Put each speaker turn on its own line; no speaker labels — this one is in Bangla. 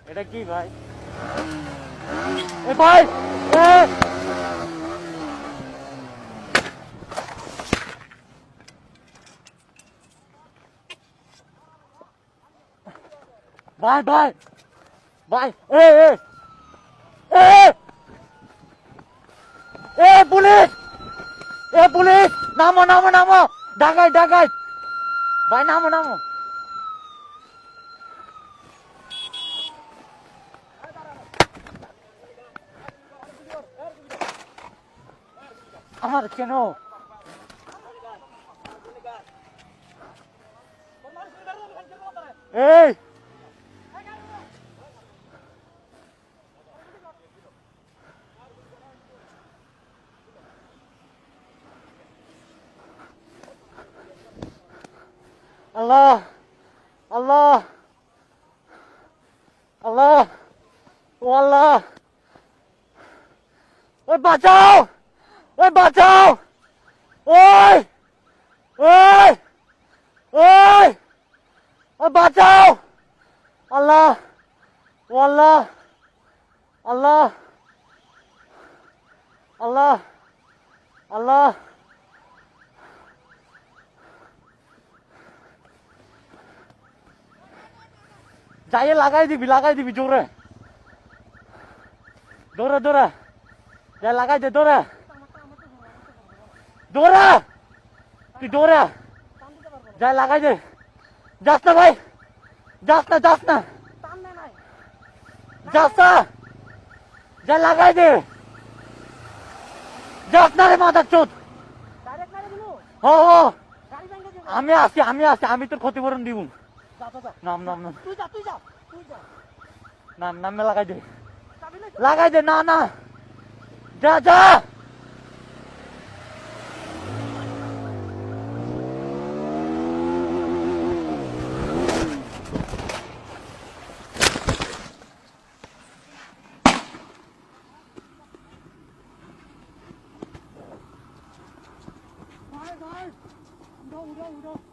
এটা কি ভাই? এ ভাই ভাই ভাই ভাই পুলিশ পুলিশ নামো নামো নামো ডাকাই ডাকাই ভাই নামো নামো আমার কেন এই আল্লাহ আল্লাহ আল্লাহ ও আল্লাহ ওই বাঁচাও ওই বাঁচাও ওই ওই ওই ওই বাঁচাও আল্লাহ ও আল্লাহ আল্লাহ আল্লাহ আল্লাহ যাইয়ে লাগাই দিবি জোরে দৌড়া দৌড়া যাই লাগাই দে দৌড়া দৌড়া তুই দৌড়া যাই লাগাই দে যাস না ভাই যাস না যাস না যাস না যাই লাগাই দে যাস না রে মাথার চোদ হ আমি আসি আমি তোর ক্ষতিপূরণ দিব নাম নাম নাম নাম নামে লাগাই দে না না যা যা ভাই ভাই উড়ো উড়ো উড়ো